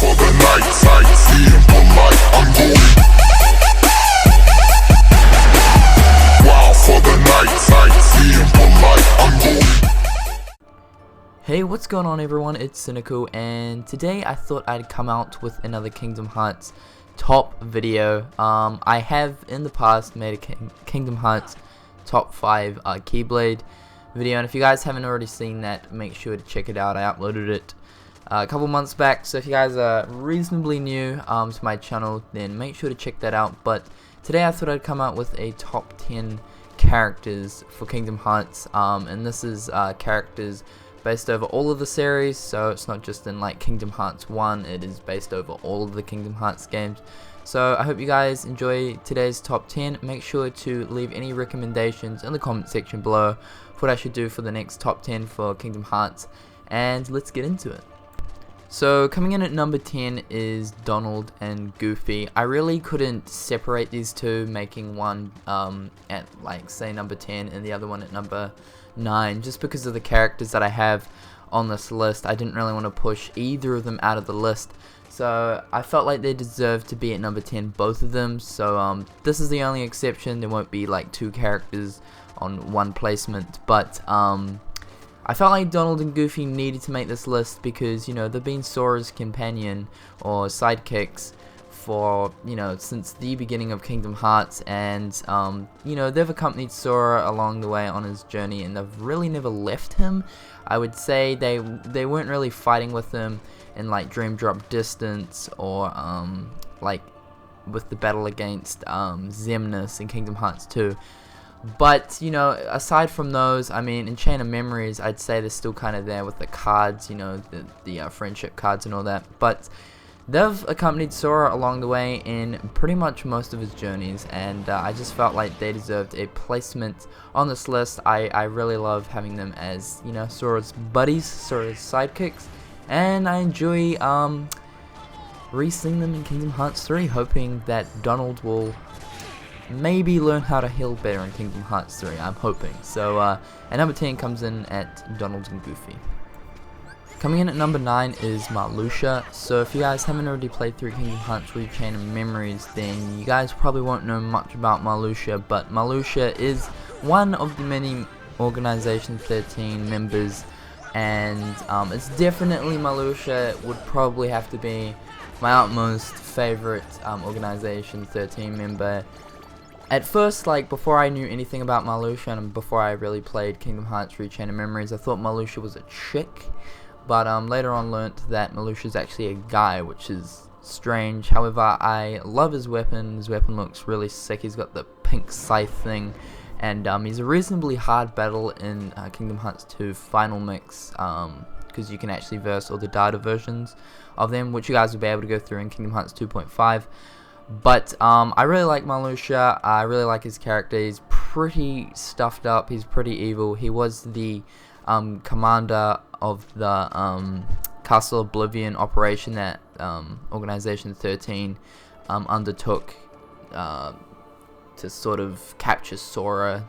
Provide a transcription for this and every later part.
for the night, sightseeing polite, I'm going. Wow for the night, sightseeing polite, I'm going. Hey, what's going on everyone, it's Cynnnical, and today I thought I'd come out with another Kingdom Hearts top video. I have in the past made a Kingdom Hearts top 5 Keyblade video, and if you guys haven't already seen that, make sure to check it out. I uploaded it a couple months back, so if you guys are reasonably new to my channel, then make sure to check that out. But today I thought I'd come out with a top 10 characters for Kingdom Hearts, and this is characters based over all of the series, so it's not just in like Kingdom Hearts 1, it is based over all of the Kingdom Hearts games. So I hope you guys enjoy today's top 10. Make sure to leave any recommendations in the comment section below for what I should do for the next top 10 for Kingdom Hearts, and let's get into it. So coming in at number 10 is Donald and Goofy. I really couldn't separate these two, making one at like say number 10 and the other one at number 9, just because of the characters that I have on this list. I didn't really want to push either of them out of the list, so I felt like they deserved to be at number 10, both of them. So this is the only exception. There won't be like two characters on one placement, but I felt like Donald and Goofy needed to make this list because, you know, they've been Sora's companion or sidekicks for, you know, since the beginning of Kingdom Hearts, and you know, they've accompanied Sora along the way on his journey, and they've really never left him. I would say they weren't really fighting with him in like Dream Drop Distance or like with the battle against Xemnas in Kingdom Hearts 2. But, you know, aside from those, I mean, in Chain of Memories, I'd say they're still kind of there with the cards, you know, the friendship cards and all that. But they've accompanied Sora along the way in pretty much most of his journeys, and I just felt like they deserved a placement on this list. I really love having them as, you know, Sora's buddies, Sora's sidekicks, and I enjoy re-seeing them in Kingdom Hearts 3, hoping that Donald will maybe learn how to heal better in Kingdom Hearts 3, I'm hoping. So, at number 10 comes in at Donald and Goofy. Coming in at number 9 is Malucia. So if you guys haven't already played through Kingdom Hearts Chain of Memories, then you guys probably won't know much about Malucia, but Malucia is one of the many Organization 13 members, and it's definitely Malucia. It would probably have to be my utmost favorite Organization 13 member. At first, like, before I knew anything about Malucia and before I really played Kingdom Hearts Chain of Memories, I thought Malucia was a chick. But later on learnt that Malucia is actually a guy, which is strange. However, I love his weapon. His weapon looks really sick. He's got the pink scythe thing, and he's a reasonably hard battle in Kingdom Hearts 2 Final Mix, because you can actually verse all the data versions of them, which you guys will be able to go through in Kingdom Hearts 2.5. But I really like Malucia. I really like his character. He's pretty stuffed up. He's pretty evil. He was the commander of the Castle Oblivion operation that Organization 13 undertook to sort of capture Sora.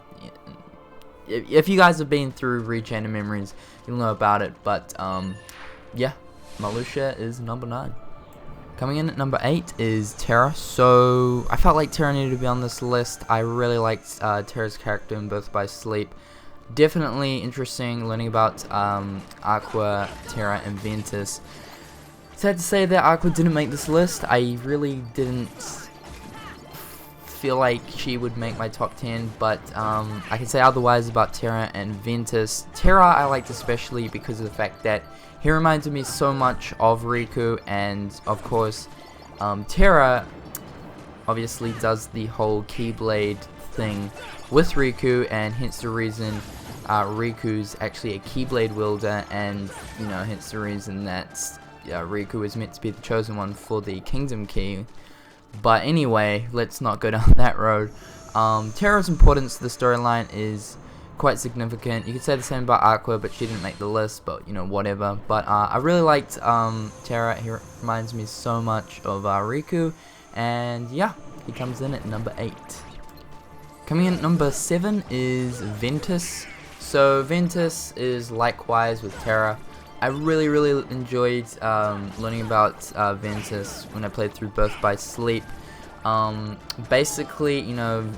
If you guys have been through Chain of Memories, you'll know about it. But yeah, Malucia is number 9. Coming in at number 8 is Terra. So I felt like Terra needed to be on this list. I really liked Terra's character in Birth by Sleep. Definitely interesting learning about Aqua, Terra, and Ventus. Sad to say that Aqua didn't make this list. I really didn't feel like she would make my top 10, but I can say otherwise about Terra and Ventus. Terra I liked especially because of the fact that he reminded me so much of Riku, and of course Terra obviously does the whole Keyblade thing with Riku, and hence the reason Riku's actually a Keyblade wielder, and you know, hence the reason that Riku is meant to be the chosen one for the Kingdom Key. But anyway, let's not go down that road. Terra's importance to the storyline is quite significant. You could say the same about Aqua, but she didn't make the list, but you know, whatever. But I really liked Terra. He reminds me so much of Riku, and yeah, he comes in at number 8. Coming in at number 7 is Ventus. So Ventus is likewise with Terra, I really enjoyed learning about Ventus when I played through Birth by Sleep. Basically, you know,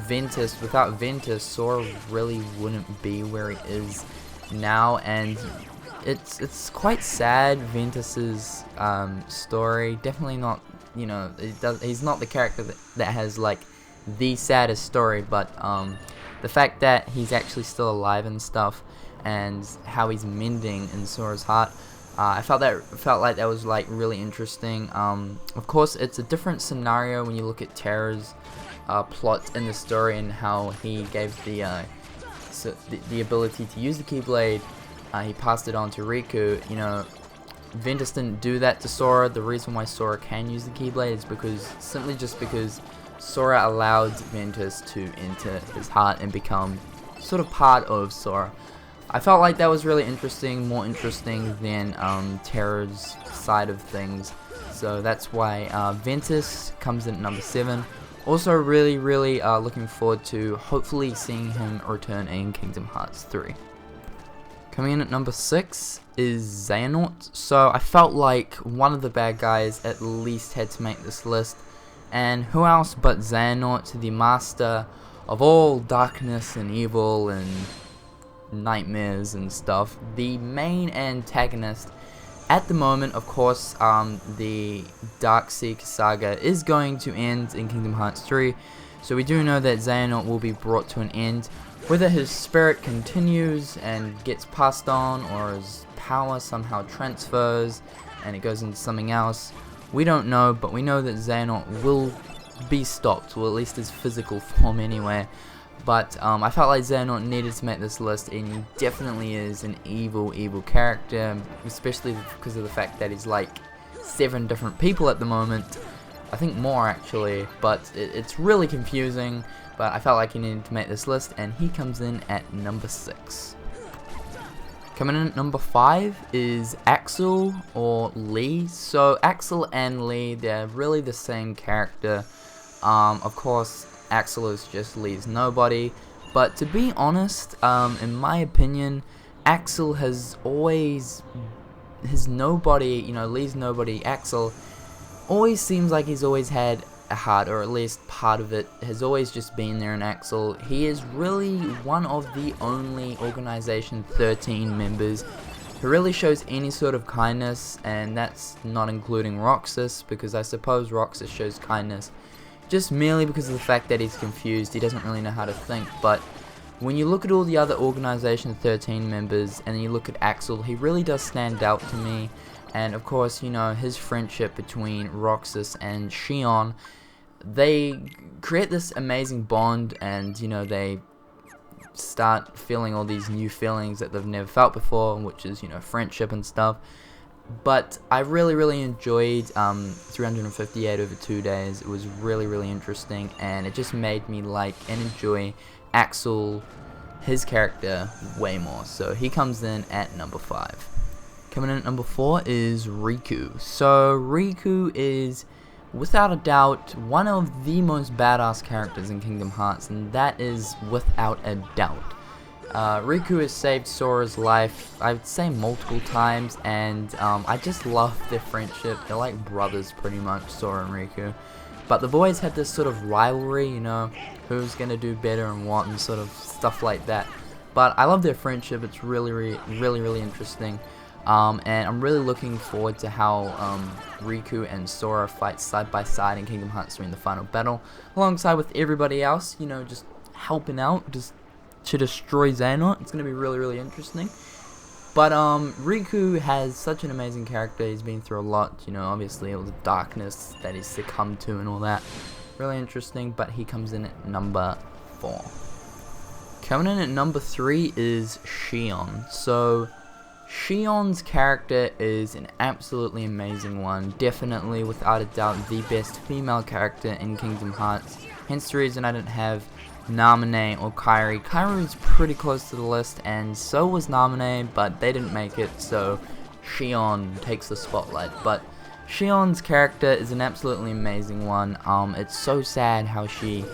without Ventus, Sora really wouldn't be where he is now, and it's quite sad. Ventus's story, definitely not, you know, he's not the character that has like the saddest story, but the fact that he's actually still alive and stuff, and how he's mending in Sora's heart, I felt like that was like really interesting. Of course, it's a different scenario when you look at Terra's plot in the story, and how he gave the ability to use the Keyblade. He passed it on to Riku. You know, Ventus didn't do that to Sora. The reason why Sora can use the Keyblade is simply because Sora allowed Ventus to enter his heart and become sort of part of Sora. I felt like that was really interesting, more interesting than Terra's side of things. So that's why Ventus comes in at number 7. Also really looking forward to hopefully seeing him return in Kingdom Hearts 3. Coming in at number 6 is Xehanort. So I felt like one of the bad guys at least had to make this list. And who else but Xehanort, the master of all darkness and evil and nightmares and stuff. The main antagonist at the moment, of course. The Darkseeker saga is going to end in Kingdom Hearts 3, so we do know that Xehanort will be brought to an end. Whether his spirit continues and gets passed on, or his power somehow transfers and it goes into something else, we don't know, but we know that Xehanort will be stopped, well, at least his physical form anyway. But I felt like Xehanort needed to make this list, and he definitely is an evil character, especially because of the fact that he's like 7 different people at the moment. I think more actually, but it's really confusing. But I felt like he needed to make this list, and he comes in at number 6. Coming in at number 5 is Axel or Lee. So Axel and Lee, they're really the same character. Of course, Axel is just Lee's nobody, but to be honest, in my opinion, Axel has always, his nobody, you know, Lee's nobody, Axel, always seems like he's always had a heart, or at least part of it has always just been there in Axel. He is really one of the only Organization 13 members who really shows any sort of kindness, and that's not including Roxas, because I suppose Roxas shows kindness just merely because of the fact that he's confused, he doesn't really know how to think. But when you look at all the other Organization 13 members, and you look at Axel, he really does stand out to me. And of course, you know, his friendship between Roxas and Xion, they create this amazing bond, and you know, they start feeling all these new feelings that they've never felt before, which is, you know, friendship and stuff. But I really enjoyed 358 over 2 days. It was really interesting, and it just made me like and enjoy Axel, his character, way more. So he comes in at number 5. Coming in at number 4 is Riku. So Riku is without a doubt one of the most badass characters in Kingdom Hearts, and that is without a doubt. Riku has saved Sora's life, I would say multiple times, and I just love their friendship. They're like brothers pretty much, Sora and Riku. But they've always had this sort of rivalry, you know, who's gonna do better and what, and sort of stuff like that. But I love their friendship. It's really interesting. And I'm really looking forward to how Riku and Sora fight side by side in Kingdom Hearts 3 in the final battle, alongside with everybody else, you know, just helping out, just to destroy Xehanort. It's going to be really interesting. But Riku has such an amazing character. He's been through a lot, you know, obviously all the darkness that he's succumbed to and all that. Really interesting, but he comes in at number 4. Coming in at number 3 is Xion. So Xion's character is an absolutely amazing one. Definitely, without a doubt, the best female character in Kingdom Hearts. Hence the reason I didn't have Naminé or Kairi. Kairi was pretty close to the list, and so was Naminé, but they didn't make it, so Xion takes the spotlight. But Xion's character is an absolutely amazing one. It's so sad how she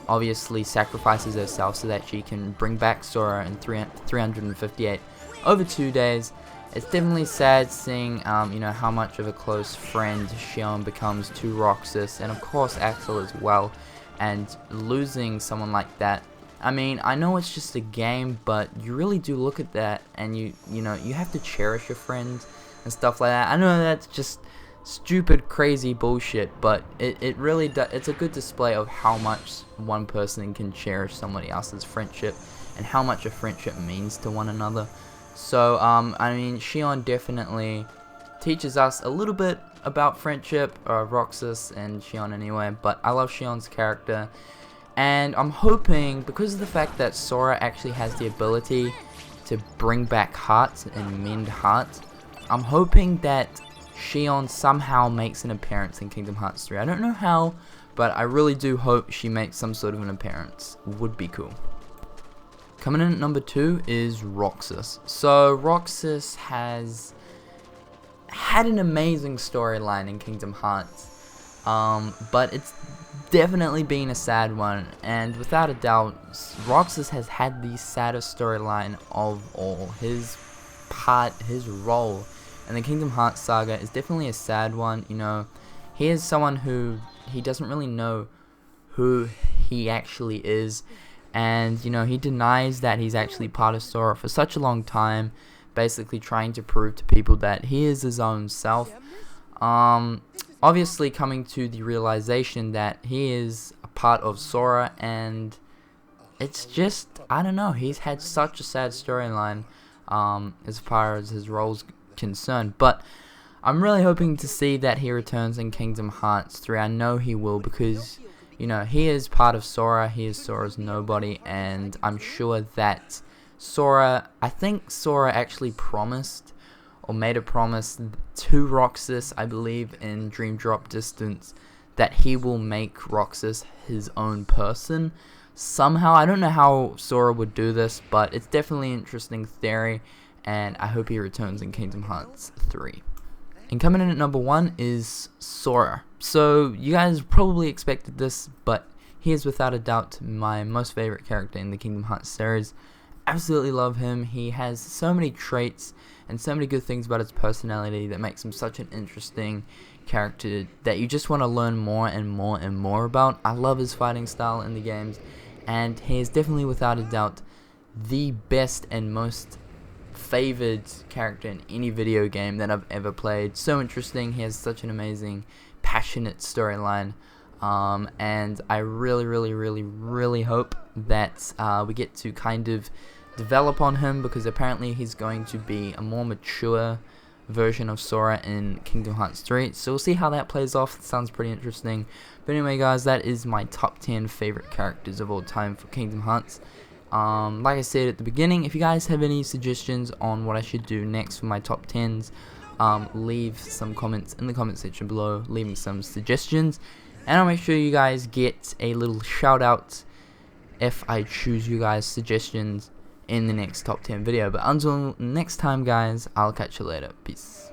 obviously sacrifices herself so that she can bring back Sora in 358 over 2 days. it's definitely sad seeing you know, how much of a close friend Xion becomes to Roxas, and of course Axel as well, and losing someone like that. I mean, I know it's just a game, but you really do look at that and you know, you have to cherish your friends and stuff like that. I know that's just stupid, crazy bullshit, but it really it's a good display of how much one person can cherish somebody else's friendship and how much a friendship means to one another. So I mean, Xion definitely teaches us a little bit about friendship, Roxas and Xion anyway, but I love Xion's character, and I'm hoping, because of the fact that Sora actually has the ability to bring back hearts and mend hearts, I'm hoping that Xion somehow makes an appearance in Kingdom Hearts 3. I don't know how, but I really do hope she makes some sort of an appearance. Would be cool. Coming in at number 2 is Roxas. So Roxas has had an amazing storyline in Kingdom Hearts, but it's definitely been a sad one, and without a doubt Roxas has had the saddest storyline of all. His role in the Kingdom Hearts saga is definitely a sad one. You know, he is someone who he doesn't really know who he actually is, and you know, he denies that he's actually part of Sora for such a long time, basically trying to prove to people that he is his own self. Obviously coming to the realization that he is a part of Sora, and it's just, I don't know, he's had such a sad storyline as far as his role's concerned, but I'm really hoping to see that he returns in Kingdom Hearts 3. I know he will, because you know, he is part of Sora, he is Sora's nobody, and I'm sure that I think Sora actually promised or made a promise to Roxas, I believe in Dream Drop Distance, that he will make Roxas his own person somehow. I don't know how Sora would do this, but it's definitely an interesting theory, and I hope he returns in Kingdom Hearts 3. And coming in at number 1 is Sora. So you guys probably expected this, but he is without a doubt my most favorite character in the Kingdom Hearts series. Absolutely love him. He has so many traits and so many good things about his personality that makes him such an interesting character that you just want to learn more and more and more about. I love his fighting style in the games, and he is definitely without a doubt the best and most favored character in any video game that I've ever played. So interesting. He has such an amazing, passionate storyline, and I really hope that we get to kind of develop on him, because apparently he's going to be a more mature version of Sora in Kingdom Hearts 3, so we'll see how that plays off. It sounds pretty interesting. But anyway guys, that is my top 10 favorite characters of all time for Kingdom Hearts. Like I said at the beginning, if you guys have any suggestions on what I should do next for my top 10s, leave some comments in the comment section below, leaving some suggestions, and I'll make sure you guys get a little shout out if I choose you guys' suggestions in the next top 10 video. But until next time guys, I'll catch you later. Peace.